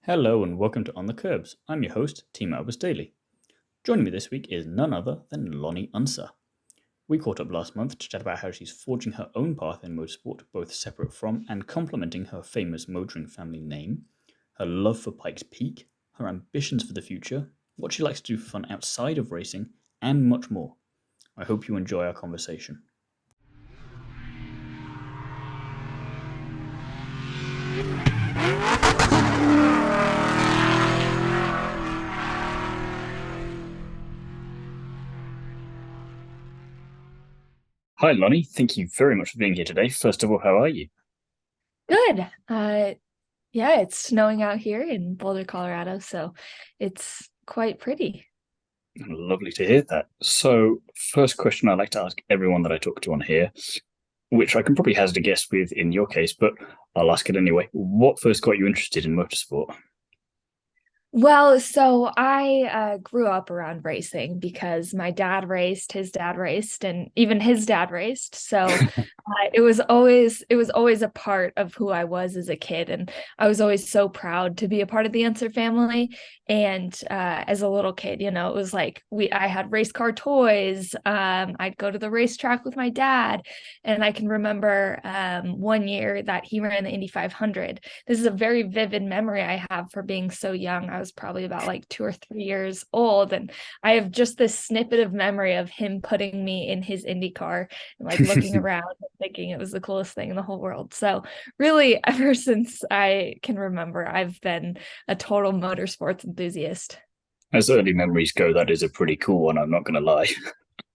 Hello and welcome to On the Kerbs. I'm your host, Team Albus Daily. Joining me this week is none other than Loni Unser. We caught up last month to chat about how she's forging her own path in motorsport, both separate from and complementing her famous motoring family name, her love for Pikes Peak, her ambitions for the future, what she likes to do for fun outside of racing, and much more. I hope you enjoy our conversation. Hi, Loni. Thank you very much for being here today. First of all, how are you? Good. Yeah, it's snowing out here in Boulder, Colorado, so it's quite pretty. Lovely to hear that. So, first question I like to ask everyone that I talk to on here, which I can probably hazard a guess with in your case, but I'll ask it anyway. What first got you interested in motorsport? Well, so I grew up around racing because my dad raced, his dad raced, and even his dad raced. So it was always a part of who I was as a kid, and I was always so proud to be a part of the Unser family. And as a little kid, it was like I had race car toys. I'd go to the racetrack with my dad, and I can remember one year that he ran the Indy 500. This is a very vivid memory I have for being so young. I was probably about like 2 or 3 years old, and I have just this snippet of memory of him putting me in his Indy car and like looking around and thinking it was the coolest thing in the whole world. So really, ever since I can remember, I've been a total motorsports enthusiast. As early memories go, that is a pretty cool one, I'm not going to lie.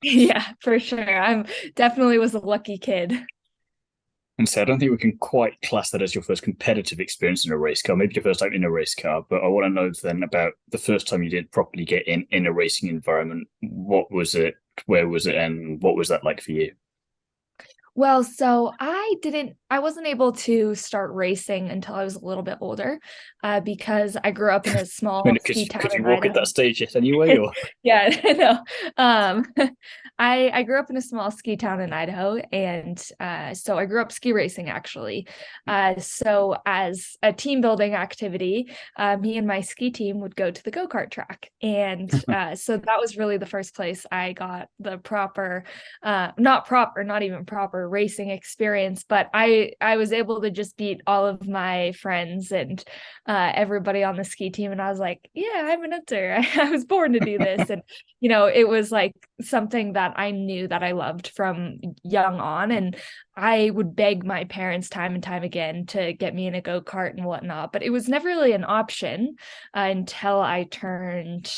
Yeah, for sure. I'm definitely was a lucky kid. And so I don't think we can quite class that as your first competitive experience in a race car, maybe your first time in a race car, but I want to know then about the first time you did properly get in a racing environment. What was it? Where was it? And what was that like for you? Well, so I wasn't able to start racing until I was a little bit older, because I grew up in a I mean, small ski town could you in walk at Idaho. that stage yet anyway? Or Yeah, I know. I grew up in a small ski town in Idaho, and so I grew up ski racing actually. So as a team building activity, me and my ski team would go to the go-kart track, and so that was really the first place I got the proper, not even proper racing experience. But I was able to just beat all of my friends and everybody on the ski team, and I was like, yeah, I'm an hunter. I was born to do this. And it was like something that I knew that I loved from young on, and I would beg my parents time and time again to get me in a go-kart and whatnot, but it was never really an option until I turned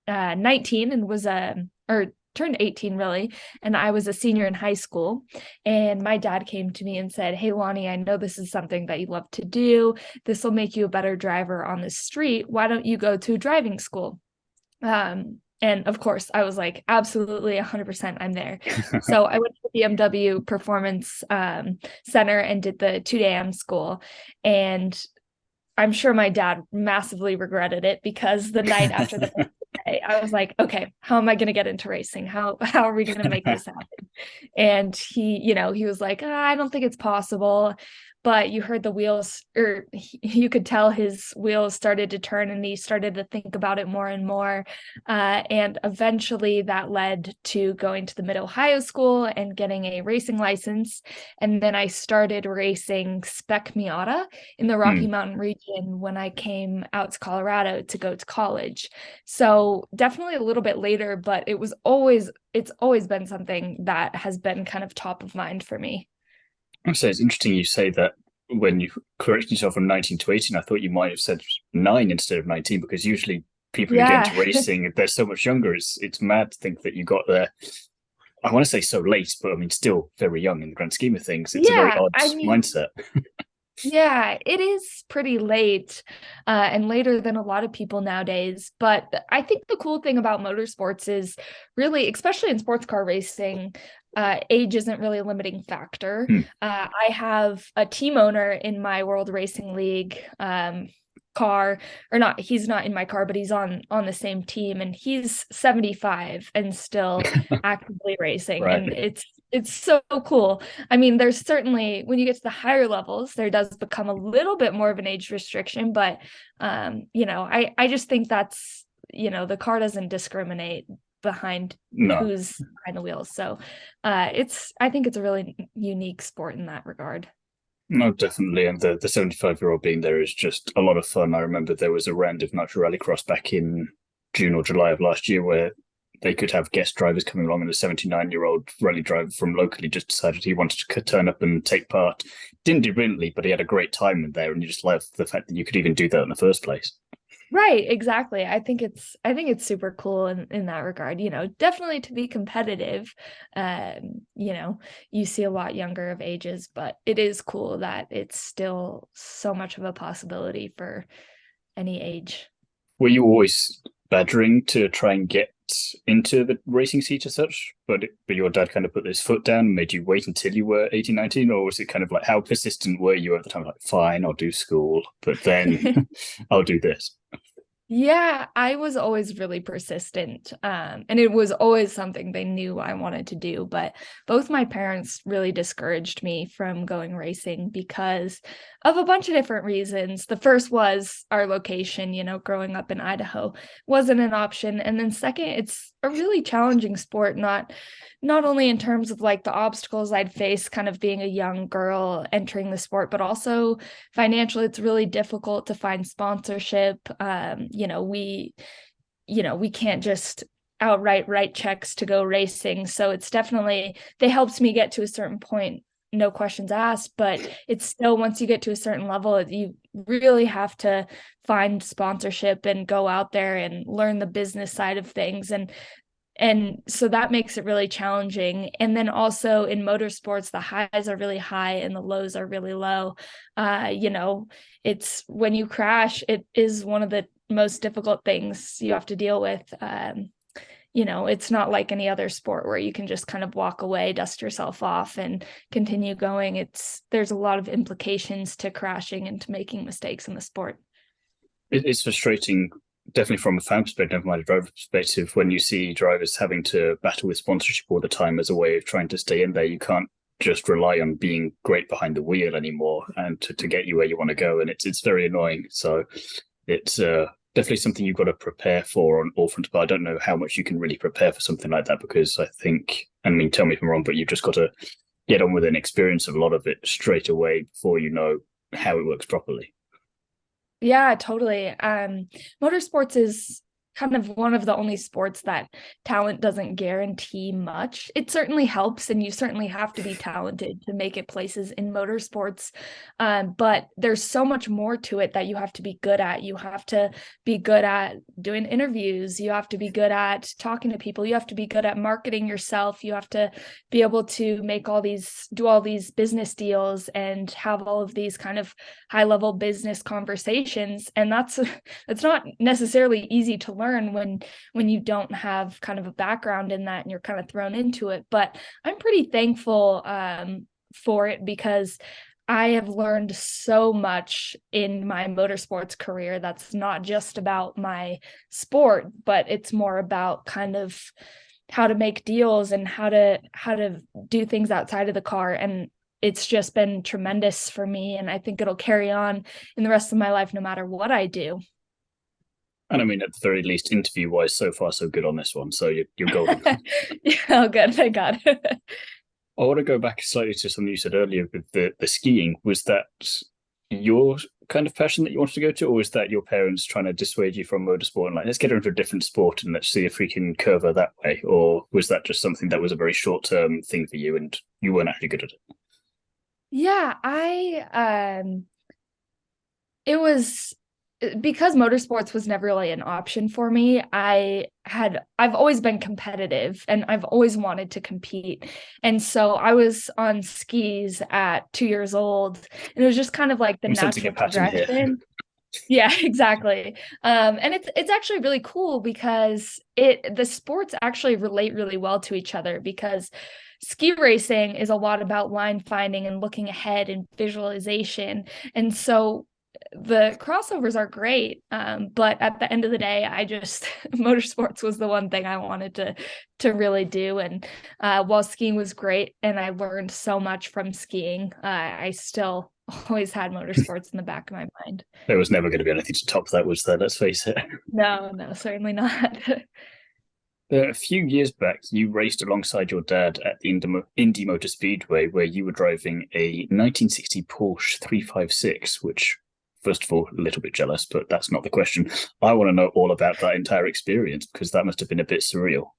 19 and was or turned 18 really, and I was a senior in high school. And my dad came to me and said, hey Lonnie, I know this is something that you love to do. This will make you a better driver on the street. Why don't you go to driving school? And of course I was like, absolutely 100%, I'm there. So I went to the BMW Performance Center and did the 2 day school. And I'm sure my dad massively regretted it, because the night after the day, I was like, okay, how am I going to get into racing? How are we going to make this happen? And he was like, I don't think it's possible. But you heard the wheels, or you could tell his wheels started to turn, and he started to think about it more and more. And eventually that led to going to the Mid-Ohio School and getting a racing license. And then I started racing Spec Miata in the Rocky Mountain region when I came out to Colorado to go to college. So definitely a little bit later, but it's always been something that has been kind of top of mind for me. So it's interesting you say that when you corrected yourself from 19 to 18, I thought you might have said 9 instead of 19, because usually people who get Yeah. into racing, they're so much younger. It's mad to think that you got there. I want to say so late, but I mean, still very young in the grand scheme of things. It's a very Yeah, odd I mean, mindset. yeah, it is pretty late, and later than a lot of people nowadays. But I think the cool thing about motorsports is really, especially in sports car racing, age isn't really a limiting factor. Hmm. I have a team owner in my World Racing League car, or not, he's not in my car, but he's on the same team, and he's 75 and still actively racing. Right. And it's so cool. I mean, there's certainly, when you get to the higher levels, there does become a little bit more of an age restriction, but I just think that's, the car doesn't discriminate behind No. who's behind the wheels. So I think it's a really unique sport in that regard. No, definitely. And the 75-year-old being there is just a lot of fun. I remember there was a round of Nitro Rallycross back in June or July of last year where they could have guest drivers coming along, and a 79-year-old rally driver from locally just decided he wanted to turn up and take part. Didn't do brilliantly, but he had a great time in there, and you just love the fact that you could even do that in the first place. Right, exactly. I think it's super cool in that regard. Definitely to be competitive. You see a lot younger of ages, but it is cool that it's still so much of a possibility for any age. Were you always badgering to try and get into the racing seat as such, but your dad kind of put his foot down and made you wait until you were 18, 19, or was it kind of like, how persistent were you at the time? Like, fine, I'll do school, but then I'll do this. Yeah, I was always really persistent. And it was always something they knew I wanted to do. But both my parents really discouraged me from going racing because of a bunch of different reasons. The first was our location, growing up in Idaho wasn't an option. And then second, it's a really challenging sport, not only in terms of like the obstacles I'd face kind of being a young girl entering the sport, but also financially, it's really difficult to find sponsorship. We can't just outright write checks to go racing. So it's definitely, they helped me get to a certain point, no questions asked, but it's still, once you get to a certain level, you really have to find sponsorship and go out there and learn the business side of things. And so that makes it really challenging. And then also in motorsports, the highs are really high and the lows are really low. It's when you crash, it is one of the most difficult things you have to deal with. It's not like any other sport where you can just kind of walk away, dust yourself off and continue going. There's a lot of implications to crashing and to making mistakes in the sport. It's frustrating, definitely from a fan perspective, my driver perspective, when you see drivers having to battle with sponsorship all the time as a way of trying to stay in there. You can't just rely on being great behind the wheel anymore and to get you where you want to go. And it's very annoying. So it's definitely something you've got to prepare for on all fronts. But I don't know how much you can really prepare for something like that, because I think, I mean, tell me if I'm wrong, but you've just got to get on with an experience of a lot of it straight away before you know how it works properly. Yeah, totally. Motorsports is kind of one of the only sports that talent doesn't guarantee much. It certainly helps, and you certainly have to be talented to make it places in motorsports. But there's so much more to it that you have to be good at. You have to be good at doing interviews. You have to be good at talking to people. You have to be good at marketing yourself. You have to be able to do all these business deals and have all of these kind of high level business conversations. And that's not necessarily easy to learn when you don't have kind of a background in that and you're kind of thrown into it. But I'm pretty thankful for it, because I have learned so much in my motorsports career that's not just about my sport, but it's more about kind of how to make deals and how to do things outside of the car. And it's just been tremendous for me, and I think it'll carry on in the rest of my life no matter what I do. And I mean, at the very least, interview-wise, so far so good on this one. So you're golden. Yeah, oh, good. Thank God. I want to go back slightly to something you said earlier with the skiing. Was that your kind of passion that you wanted to go to, or was that your parents trying to dissuade you from motorsport and like, let's get her into a different sport and let's see if we can curve her that way? Or was that just something that was a very short-term thing for you and you weren't actually good at it? Yeah, it was because motorsports was never really an option for me. I've always been competitive and I've always wanted to compete. And so I was on skis at 2 years old, and it was just kind of like the natural progression. Yeah, exactly. And it's actually really cool because the sports actually relate really well to each other, because ski racing is a lot about line finding and looking ahead and visualization. And so the crossovers are great, but at the end of the day, I just motorsports was the one thing I wanted to really do. And while skiing was great and I learned so much from skiing, I still always had motorsports in the back of my mind. There was never going to be anything to top that, was there? Let's face it. No, certainly not. A few years back, you raced alongside your dad at the Indy Motor Speedway, where you were driving a 1960 Porsche 356, which, first of all, a little bit jealous, but that's not the question. I want to know all about that entire experience, because that must have been a bit surreal.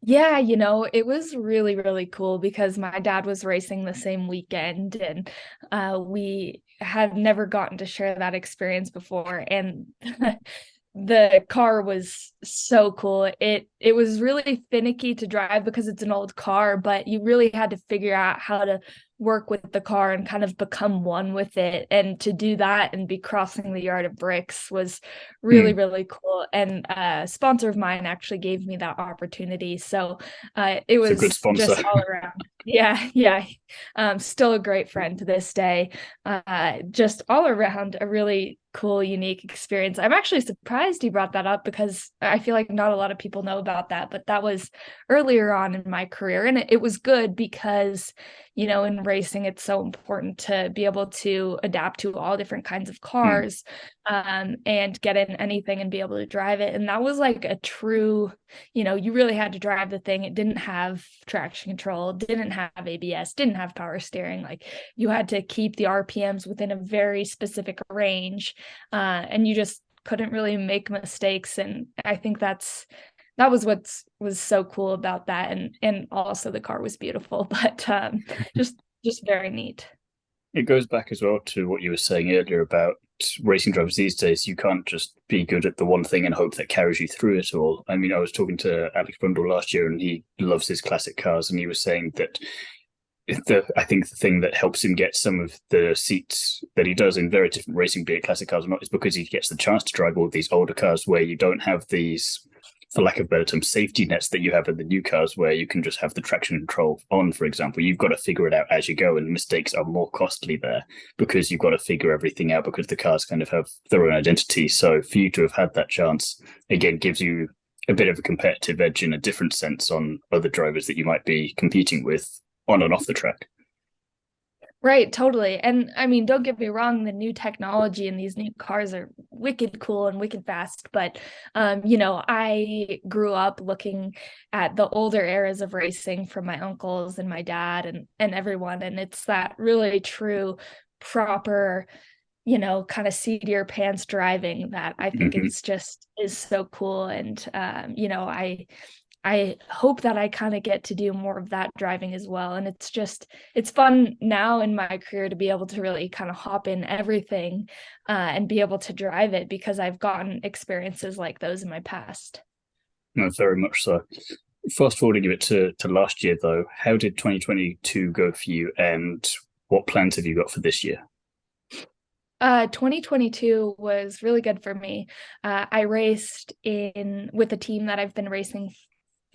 Yeah, it was really, really cool because my dad was racing the same weekend, and we had never gotten to share that experience before. And the car was so cool. It was really finicky to drive because it's an old car, but you really had to figure out how to work with the car and kind of become one with it. And to do that and be crossing the yard of bricks was really, really cool. And a sponsor of mine actually gave me that opportunity. So it was a good sponsor. Just all around. Yeah. Still a great friend to this day. Just all around a really cool, unique experience. I'm actually surprised you brought that up because I feel like not a lot of people know about that, but that was earlier on in my career. And it was good because, in racing, it's so important to be able to adapt to all different kinds of cars, and get in anything and be able to drive it. And that was like a true, you really had to drive the thing. It didn't have traction control, didn't have ABS, didn't have power steering. Like you had to keep the RPMs within a very specific range, and you just couldn't really make mistakes. And I think that was what was so cool about that. And also the car was beautiful, but just very neat. It goes back as well to what you were saying earlier about racing drivers these days. You can't just be good at the one thing and hope that carries you through it all. I mean, I was talking to Alex Brundle last year, and he loves his classic cars, and he was saying that I think the thing that helps him get some of the seats that he does in very different racing, be it classic cars or not, is because he gets the chance to drive all of these older cars where you don't have these, for lack of a better term, safety nets that you have in the new cars, where you can just have the traction control on, for example. You've got to figure it out as you go, and mistakes are more costly there because you've got to figure everything out because the cars kind of have their own identity. So for you to have had that chance, again, gives you a bit of a competitive edge in a different sense on other drivers that you might be competing with on and off the track. Right, totally. And I mean, don't get me wrong, the new technology in these new cars are wicked cool and wicked fast. But, I grew up looking at the older eras of racing from my uncles and my dad and everyone. And it's that really true, proper, kind of seat to your pants driving that I think it's just is so cool. And, I hope that I kind of get to do more of that driving as well. And it's fun now in my career to be able to really kind of hop in everything, and be able to drive it because I've gotten experiences like those in my past. No, very much so. Fast forwarding a bit to last year, though, how did 2022 go for you, and what plans have you got for this year? 2022 was really good for me. I raced with a team that I've been racing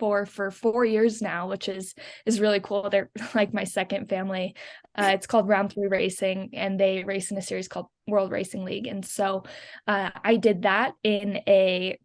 for 4 years now, which is really cool. They're like my second family. It's called Round 3 Racing, and they race in a series called World Racing League. And so I did that in a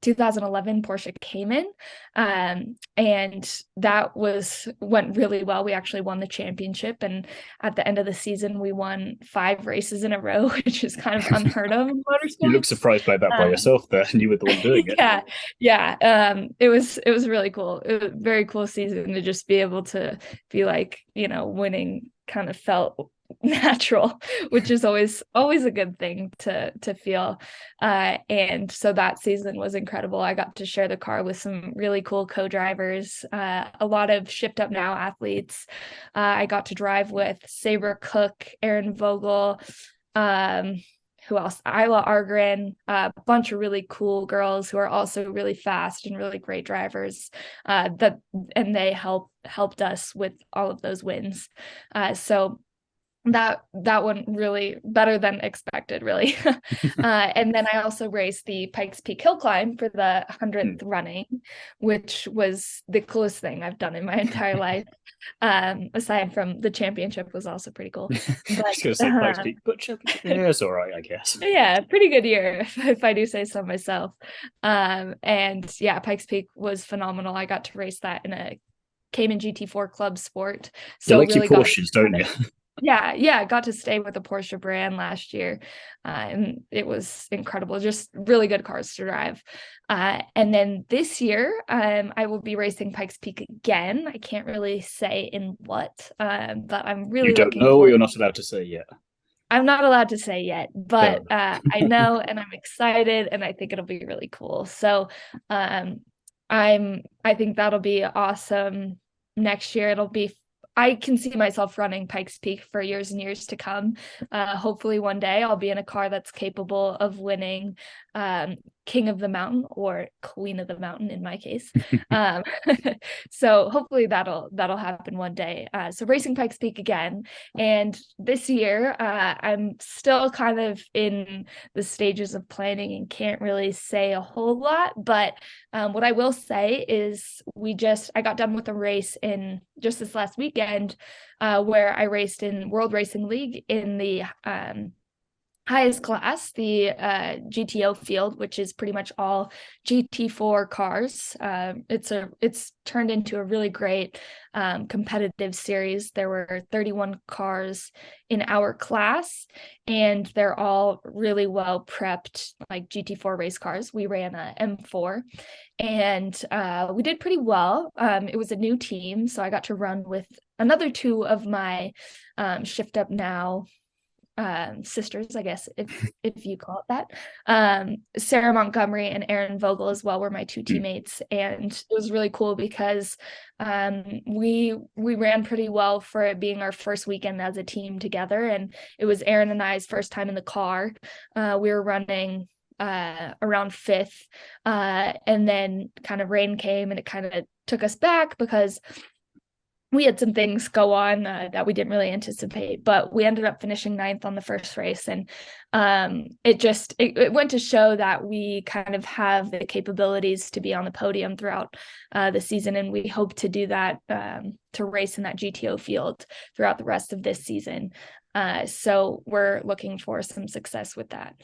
2011 Porsche Cayman, and that went really well. We actually won the championship, and at the end of the season we won 5 races in a row, which is kind of unheard of in motorsport. You look surprised by that by yourself there, and you were the one doing it. Yeah. It was really cool. It was a very cool season to just be able to be like, winning kind of felt natural, which is always a good thing to feel. And so that season was incredible. I got to share the car with some really cool co-drivers, a lot of shipped up now athletes. I got to drive with Sabre Cook, Aaron Vogel, who else? Isla Argren, a bunch of really cool girls who are also really fast and really great drivers. And they helped us with all of those wins. So that one really better than expected, really. And then I also raced the Pikes Peak hill climb for the 100th running, which was the coolest thing I've done in my entire life. Aside from the championship was also pretty cool. I But was going to say Pikes Peak, but championship, yeah, it's all right, I guess. yeah, pretty good year if I do say so myself. And yeah, Pikes Peak was phenomenal. I got to race that in a Cayman GT4 club sport. You So like your really got Porsches, don't you? yeah, I got to stay with the Porsche brand last year, and it was incredible. Just really good cars to drive. And then this year, I will be racing Pikes Peak again. I can't really say in what, but I'm You really don't looking know, or forward. you're not allowed to say yet. I'm not allowed to say yet, Fair but I know, and I'm excited, and I think it'll be really cool. So, um, I think that'll be awesome next year. I can see myself running Pikes Peak for years and years to come. Hopefully one day I'll be in a car that's capable of winning King of the Mountain, or Queen of the Mountain in my case. Um, so hopefully that'll happen one day. So racing Pikes Peak again. And this year, I'm still kind of in the stages of planning and can't really say a whole lot, but what I will say is I got done with a race in just this last weekend, where I raced in World Racing League in the highest class, the GTO field, which is pretty much all GT4 cars. It's turned into a really great competitive series. There were 31 cars in our class, and they're all really well prepped, like GT4 race cars. We ran a M4, and we did pretty well. It was a new team, so I got to run with another two of my Shift Up Now sisters, I guess, if you call it that. Sarah Montgomery and Erin Vogel as well were my two teammates, and it was really cool because we ran pretty well for it being our first weekend as a team together, and it was Erin and I's first time in the car. We were running around fifth, and then kind of rain came and it kind of took us back because we had some things go on that we didn't really anticipate, but we ended up finishing ninth on the first race. And it went to show that we kind of have the capabilities to be on the podium throughout the season. And we hope to do that, to race in that GTO field throughout the rest of this season. So we're looking for some success with that.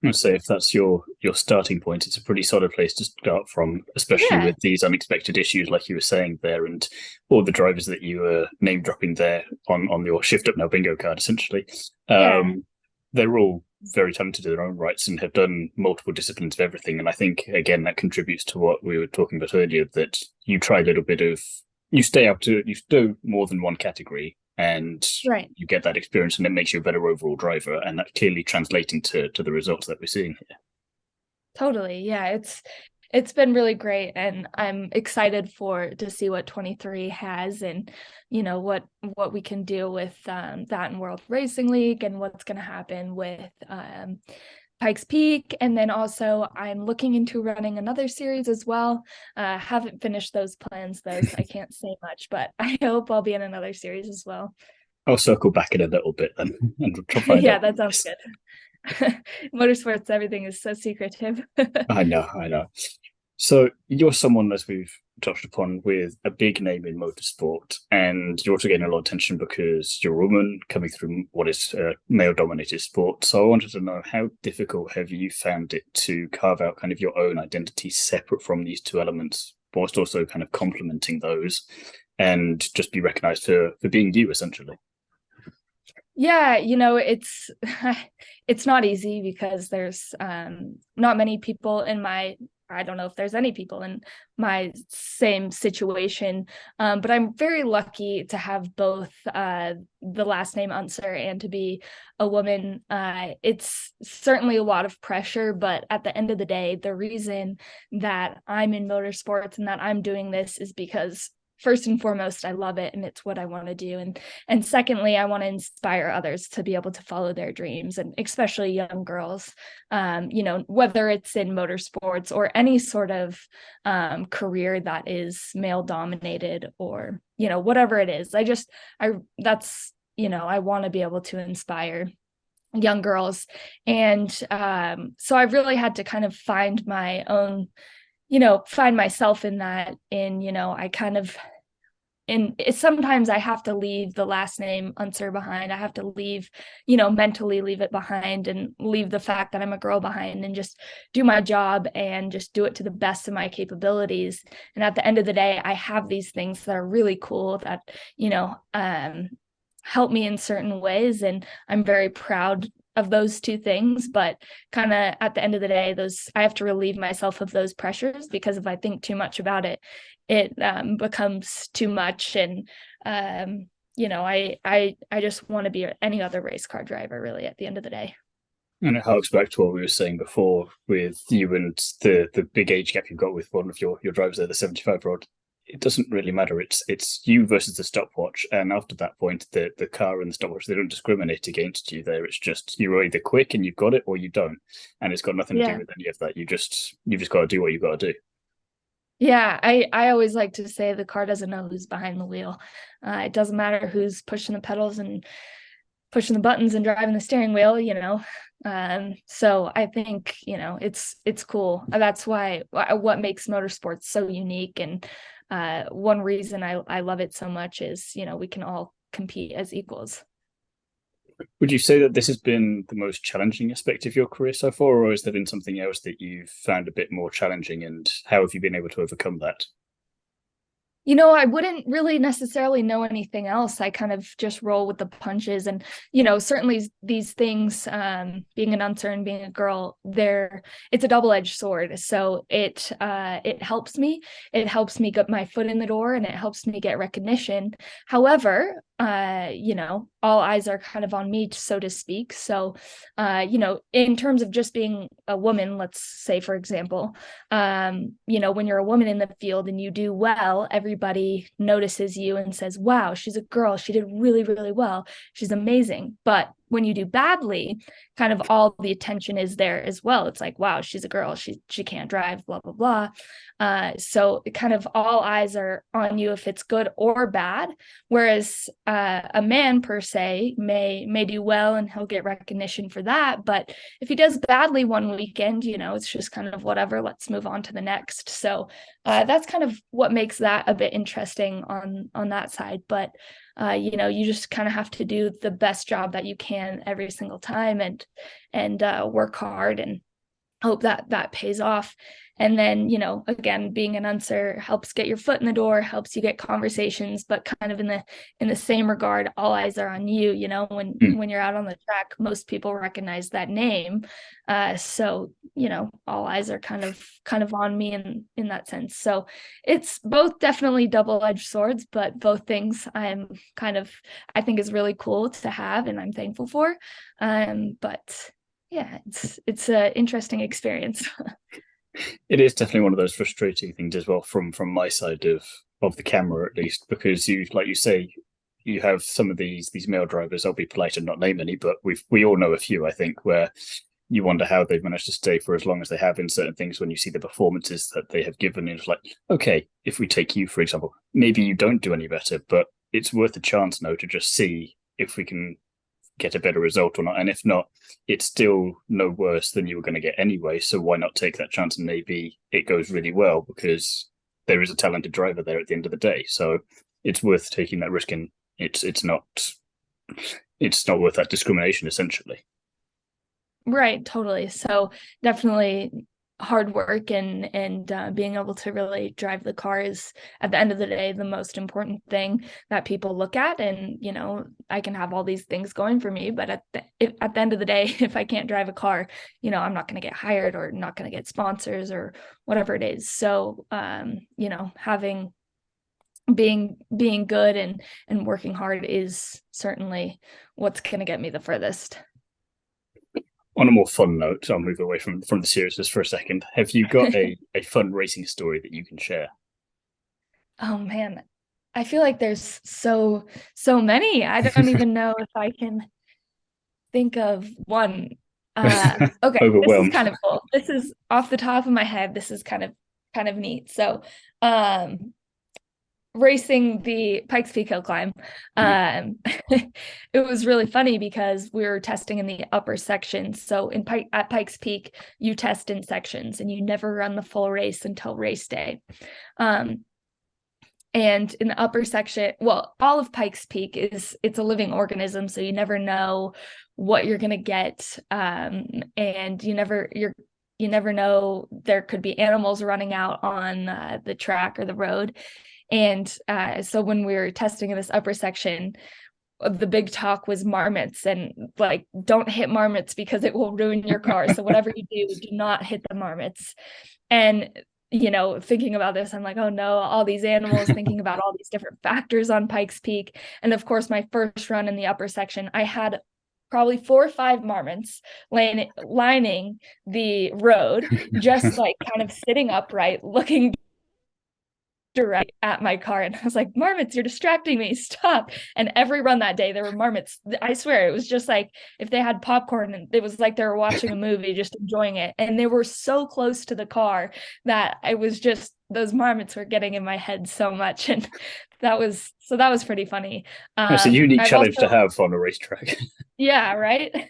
I'd say if that's your starting point, it's a pretty solid place to start from, especially with these unexpected issues, like you were saying there, and all the drivers that you were name dropping there on your Shift Up Now bingo card, essentially. They're all very talented in their own rights and have done multiple disciplines of everything. And I think, again, that contributes to what we were talking about earlier, that you try a little bit of, you do more than one category, and you get that experience, and it makes you a better overall driver, and that clearly translating to the results that we're seeing here. Totally. Yeah, it's been really great, and I'm excited to see what 23 has, and what we can do with that in World Racing League, and what's going to happen with Pikes Peak. And then also I'm looking into running another series as well. Haven't finished those plans though, so I can't say much, but I hope I'll be in another series as well. I'll circle back in a little bit then and try to find out. That sounds good. Motorsports, everything is so secretive. I know. So you're someone, as we've touched upon, with a big name in motorsport, and you're also getting a lot of attention because you're a woman coming through what is a male-dominated sport. So I wanted to know, how difficult have you found it to carve out kind of your own identity separate from these two elements, whilst also kind of complementing those, and just be recognized for being you, essentially? Yeah, it's not easy because there's not many people I don't know if there's any people in my same situation, but I'm very lucky to have both the last name Unser and to be a woman. It's certainly a lot of pressure, but at the end of the day, the reason that I'm in motorsports and that I'm doing this is because first and foremost, I love it and it's what I want to do. And secondly, I want to inspire others to be able to follow their dreams, and especially young girls, whether it's in motorsports or any sort of career that is male dominated, or, whatever it is. I want to be able to inspire young girls. And so I really had to kind of find my own, find myself in that. And, I kind of, and sometimes I have to leave the last name Unser behind. I have to leave, mentally leave it behind and leave the fact that I'm a girl behind and just do my job and just do it to the best of my capabilities. And at the end of the day, I have these things that are really cool that, help me in certain ways. And I'm very proud of those two things, but kind of at the end of the day, I have to relieve myself of those pressures, because if I think too much about it, it becomes too much. And I just want to be any other race car driver, really, at the end of the day. And it harks back to what we were saying before with you and the big age gap you've got with one of your drivers there, the 75-year-old. It doesn't really matter. It's you versus the stopwatch, and after that point, the car and the stopwatch, they don't discriminate against you there. It's just you're either quick and you've got it, or you don't, and it's got nothing to do with any of that. You've just got to do what you've got to do. Yeah, I always like to say the car doesn't know who's behind the wheel. It doesn't matter who's pushing the pedals and pushing the buttons and driving the steering wheel, so I think, it's cool. That's why what makes motorsports so unique. And one reason I love it so much is, we can all compete as equals. Would you say that this has been the most challenging aspect of your career so far, or has there been something else that you've found a bit more challenging, and how have you been able to overcome that? I wouldn't really necessarily know anything else. I kind of just roll with the punches. And, certainly these things, being an uncer and being a girl, it's a double-edged sword. So it helps me. It helps me get my foot in the door, and it helps me get recognition. However, all eyes are kind of on me, so to speak. So, in terms of just being a woman, let's say, for example, when you're a woman in the field and you do well, everybody notices you and says, wow, she's a girl. She did really, really well. She's amazing. But when you do badly, kind of all the attention is there as well. It's like, wow, she's a girl. She can't drive, blah, blah, blah. So kind of all eyes are on you if it's good or bad. Whereas a man per se may do well and he'll get recognition for that. But if he does badly one weekend, it's just kind of whatever, let's move on to the next. So that's kind of what makes that a bit interesting on that side. But you just kind of have to do the best job that you can every single time and work hard and hope that pays off. And then, again, being an uncer helps get your foot in the door, helps you get conversations, but kind of in the same regard, all eyes are on you. When you're out on the track, most people recognize that name. So, all eyes are kind of on me in that sense. So it's both definitely double-edged swords, but both things I think is really cool to have, and I'm thankful for. But yeah, it's an interesting experience. It is definitely one of those frustrating things as well from my side of the camera, at least, because like you say, you have some of these male drivers. I'll be polite and not name any, but we all know a few, I think, where you wonder how they've managed to stay for as long as they have in certain things when you see the performances that they have given. And it's like, okay, if we take you, for example, maybe you don't do any better, but it's worth a chance now to just see if we can get a better result or not. And if not, it's still no worse than you were going to get anyway. So why not take that chance, and maybe it goes really well, because there is a talented driver there at the end of the day. So it's worth taking that risk, and it's not worth that discrimination, essentially. Right, totally. So definitely hard work and being able to really drive the car is, at the end of the day, the most important thing that people look at. And I can have all these things going for me, but at the end of the day, if I can't drive a car, I'm not going to get hired or not going to get sponsors or whatever it is. So being good and working hard is certainly what's going to get me the furthest. On a more fun note, I'll move away from the seriousness for a second. Have you got a fun racing story that you can share? Oh man, I feel like there's so many. I don't even know if I can think of one. Okay, this is kind of cool. This is off the top of my head. This is kind of neat. So, racing the Pikes Peak hill climb. It was really funny because we were testing in the upper sections. So at Pikes Peak, you test in sections and you never run the full race until race day. And in the upper section, well, all of Pikes Peak it's a living organism, so you never know what you're going to get. And you never know, there could be animals running out on the track or the road. And so when we were testing in this upper section, the big talk was marmots, and like, don't hit marmots because it will ruin your car. So whatever you do not hit the marmots. And thinking about this, I'm like, oh no, all these animals, thinking about all these different factors on Pikes Peak. And of course, my first run in the upper section, I had probably 4 or 5 marmots lining the road, just like kind of sitting upright, looking direct at my car. And I was like, marmots, you're distracting me, stop. And every run that day there were marmots. I swear, it was just like if they had popcorn, and it was like they were watching a movie, just enjoying it. And they were so close to the car that I was just, those marmots were getting in my head so much. And that was pretty funny. It's a unique challenge to have on a racetrack. Yeah, right.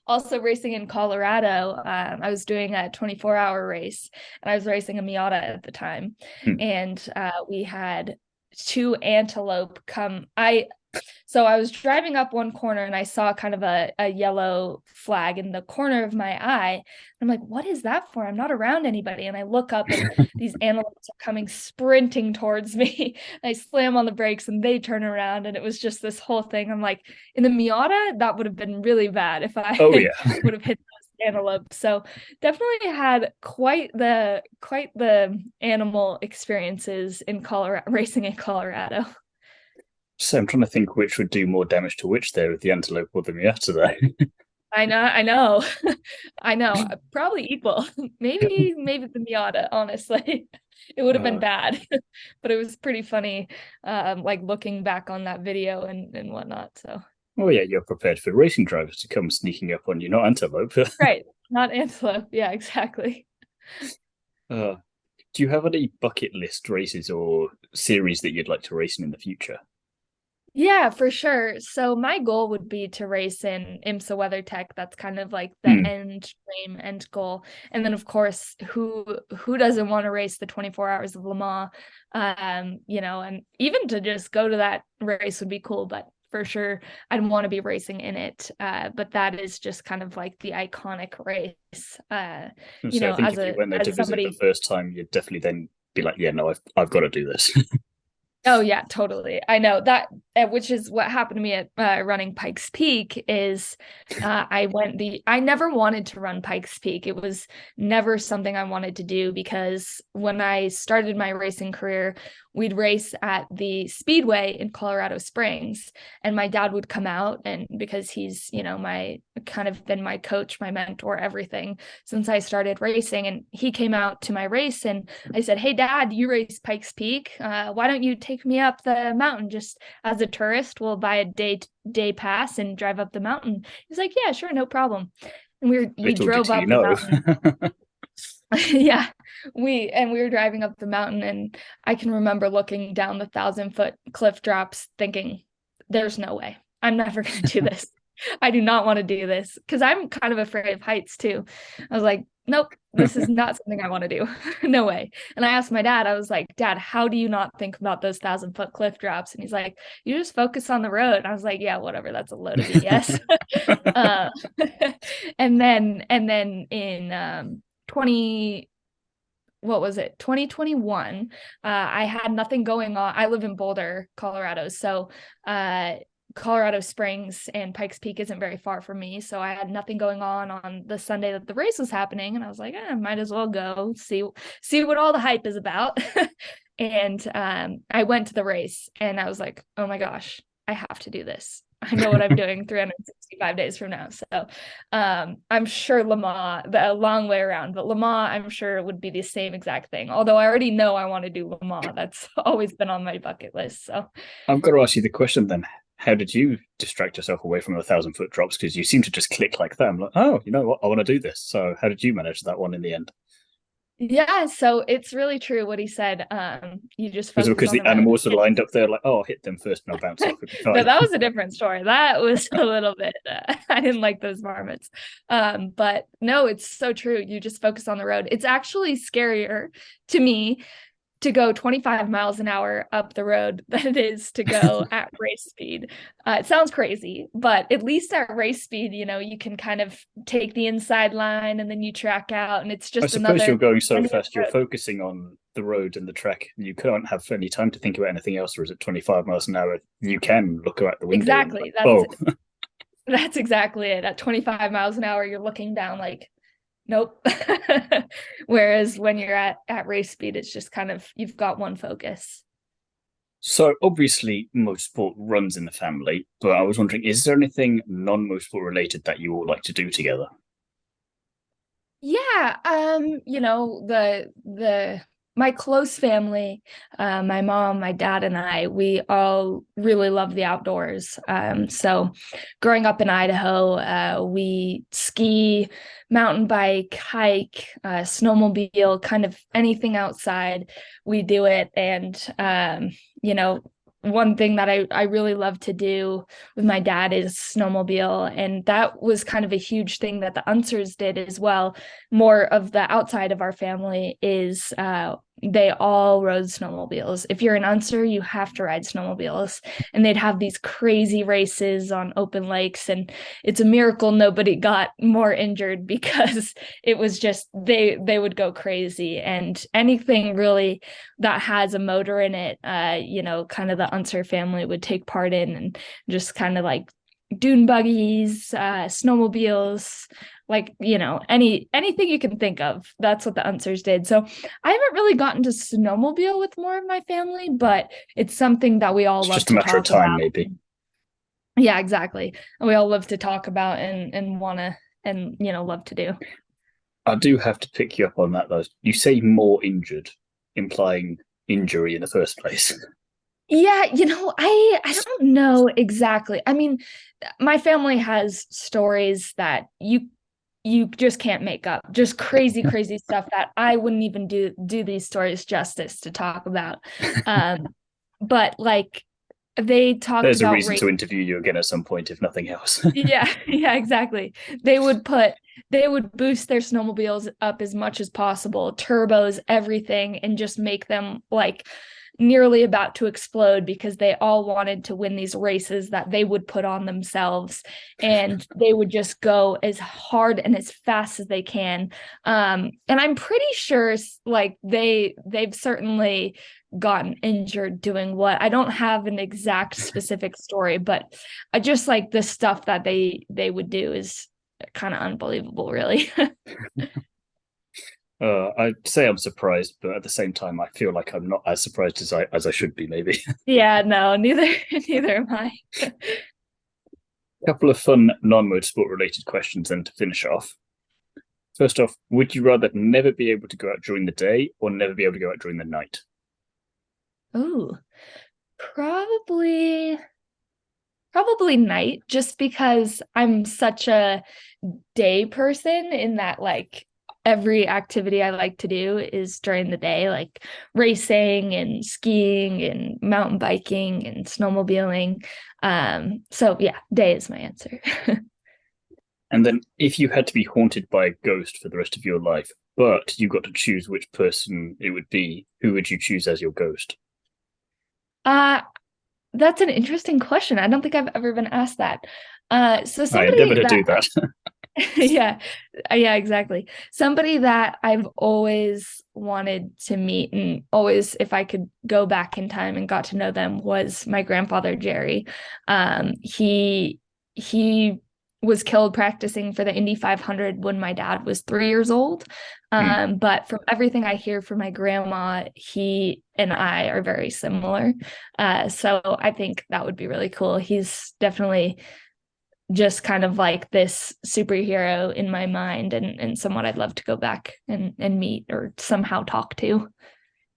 Also racing in Colorado, I was doing a 24-hour race, and I was racing a Miata at the time. And we had 2 antelope come. So I was driving up one corner and I saw kind of a yellow flag in the corner of my eye. I'm like, what is that for? I'm not around anybody. And I look up and these antelopes are coming sprinting towards me. I slam on the brakes and they turn around, and it was just this whole thing. I'm like, in the Miata, that would have been really bad if I would have hit those antelopes. So definitely had quite the animal experiences in Colorado, racing in Colorado. So I'm trying to think which would do more damage to which there, with the antelope or the Miata there. I know. Probably equal. Maybe the Miata, honestly. It would have been bad. But it was pretty funny, like looking back on that video and whatnot. So. Oh yeah, you're prepared for racing drivers to come sneaking up on you, not antelope. Right, not antelope. Yeah, exactly. Do you have any bucket list races or series that you'd like to race in the future? Yeah, for sure. So my goal would be to race in IMSA WeatherTech. That's kind of like the end goal. And then of course, who doesn't want to race the 24 hours of Le Mans? And even to just go to that race would be cool, but for sure I'd want to be racing in it. But that is just kind of like the iconic race. I think if you went there to visit the first time, you'd definitely then be like, yeah, no, I've got to do this. Oh yeah, totally. I know that, which is what happened to me at running Pikes Peak. Is I never wanted to run Pikes Peak. It was never something I wanted to do, because when I started my racing career, we'd race at the Speedway in Colorado Springs, and my dad would come out, and because he's, my kind of been my coach, my mentor, everything since I started racing, and he came out to my race, and I said, hey dad, you race Pikes Peak, why don't you take me up the mountain just as a tourist? We'll buy a day pass and drive up the mountain. He's like, yeah, sure, no problem. And we drove up the mountain. Yeah, we were driving up the mountain, and I can remember looking down the 1,000-foot cliff drops thinking, there's no way, I'm never going to do this. I do not want to do this, because I'm kind of afraid of heights too. I was like, nope, this is not something I want to do. No way. And I asked my dad, I was like, Dad, how do you not think about those 1,000-foot cliff drops? And he's like, you just focus on the road. And I was like, yeah, whatever, that's a load of BS. And then in 2021, I had nothing going on. I live in Boulder, Colorado, so Colorado Springs and Pikes Peak isn't very far from me, so I had nothing going on the Sunday that the race was happening, and I was like, might as well go see what all the hype is about. And I went to the race, and I was like, oh my gosh, I have to do this. I know what I'm doing 365 days from now. So I'm sure Le Mans, a long way around, but Le Mans, I'm sure it would be the same exact thing. Although I already know I want to do Le Mans. That's always been on my bucket list. So I've got to ask you the question then. How did you distract yourself away from the 1,000-foot drops? Because you seem to just click like that. I'm like, oh, you know what? I want to do this. So how did you manage that one in the end? Yeah, so it's really true what he said. You just Was it focus because on the the road. animals were lined up there like, oh, I'll hit them first and I'll bounce off, it'll be No, fine? that was a different story. That was a little bit, I didn't like those varmints. But no, it's so true. You just focus on the road. It's actually scarier to me to go 25 miles an hour up the road than it is to go at race speed. It sounds crazy, but at least at race speed, you can kind of take the inside line and then you track out, and it's I just suppose another you're going so end of fast, the you're road. focusing on the road and the track. You can't have any time to think about anything else. Whereas at 25 miles an hour, you can look out the window and like, Exactly. That's oh, that's exactly it. At 25 miles an hour, you're looking down like, nope. Whereas when you're at race speed, it's just kind of you've got one focus. so obviously motorsport runs in the family, but I was wondering, is there anything non-motorsport related that you all like to do together? Yeah, the my close family, my mom, my dad, and I, we all really love the outdoors. So growing up in Idaho, we ski, mountain bike, hike, snowmobile, kind of anything outside, we do it. And you know, one thing that I really love to do with my dad is snowmobile. And that was kind of a huge thing that the Unsers did as well. More of the outside of our family is they all rode snowmobiles. If you're an Unser, you have to ride snowmobiles. And they'd have these crazy races on open lakes. And it's a miracle nobody got more injured because it was just they would go crazy. And anything really that has a motor in it, kind of the Unser family would take part in, and just kind of like dune buggies, snowmobiles, like anything you can think of. That's what the Unsers did. So I haven't really gotten to snowmobile with more of my family, but it's something that we all It's love just a to matter of talk time, about. maybe. Yeah, exactly. And we all love to talk about and want to and love to do. I do have to pick you up on that, though. You say more injured, implying injury in the first place. Yeah, I don't know exactly. I mean, my family has stories that you just can't make up. Just crazy, crazy stuff that I wouldn't even do these stories justice to talk about. But like they talked There's a about reason race. to interview you again at some point, if nothing else. Yeah, yeah, exactly. They would boost their snowmobiles up as much as possible, turbos, everything, and just make them like nearly about to explode because they all wanted to win these races that they would put on themselves, and they would just go as hard and as fast as they can. And I'm pretty sure like they've certainly gotten injured doing what. I don't have an exact specific story, but I just like the stuff that they would do is kind of unbelievable, really. I'd say I'm surprised, but at the same time, I feel like I'm not as surprised as I should be. Maybe. Yeah, no, neither neither am I. A couple of fun non-motorsport related questions then to finish off. First off, would you rather never be able to go out during the day or never be able to go out during the night? Oh, probably night, just because I'm such a day person in that like every activity I like to do is during the day, like racing and skiing and mountain biking and snowmobiling. So yeah, day is my answer. And then, if you had to be haunted by a ghost for the rest of your life, but you got to choose which person it would be, who would you choose as your ghost? uh that's an interesting question. I don't think I've ever been asked that. So I somebody endeavor to that do that. yeah, yeah, exactly. Somebody that I've always wanted to meet, and always, if I could go back in time and got to know them, was my grandfather Jerry. He was killed practicing for the Indy 500 when my dad was 3 years old. Hmm. But from everything I hear from my grandma, he and I are very similar. So I think that would be really cool. He's definitely just kind of like this superhero in my mind, and someone I'd love to go back and meet or somehow talk to.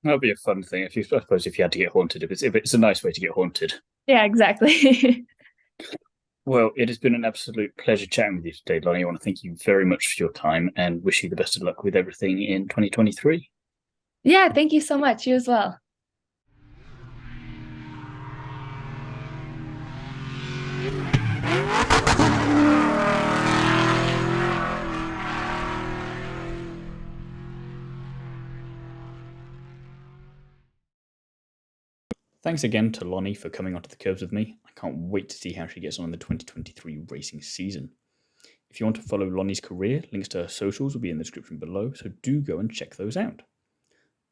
That'd be a fun thing. I suppose if you had to get haunted, if it's a nice way to get haunted. Yeah, exactly. Well, it has been an absolute pleasure chatting with you today, Lonnie. I want to thank you very much for your time and wish you the best of luck with everything in 2023. Yeah, thank you so much. You as well. Thanks again to Lonnie for coming onto the Kerbs with me. I can't wait to see how she gets on in the 2023 racing season. If you want to follow Lonnie's career, links to her socials will be in the description below, so do go and check those out.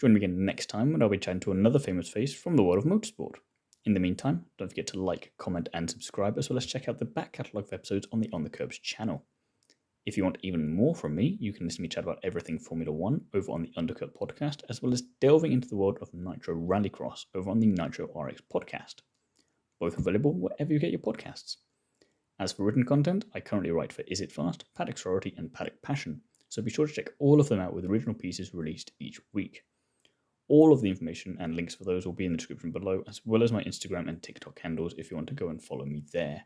Join me again next time when I'll be chatting to another famous face from the world of motorsport. In the meantime, don't forget to like, comment, and subscribe, as well as check out the back catalogue of episodes on the On the Kerbs channel. If you want even more from me, you can listen to me chat about everything Formula 1 over on the Undercut podcast, as well as delving into the world of Nitro Rallycross over on the Nitro RX Podcast. Both available wherever you get your podcasts. As for written content, I currently write for Is It Fast, Paddock Sorority, and Paddock Passion, so be sure to check all of them out with original pieces released each week. All of the information and links for those will be in the description below, as well as my Instagram and TikTok handles if you want to go and follow me there.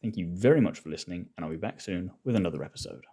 Thank you very much for listening, and I'll be back soon with another episode.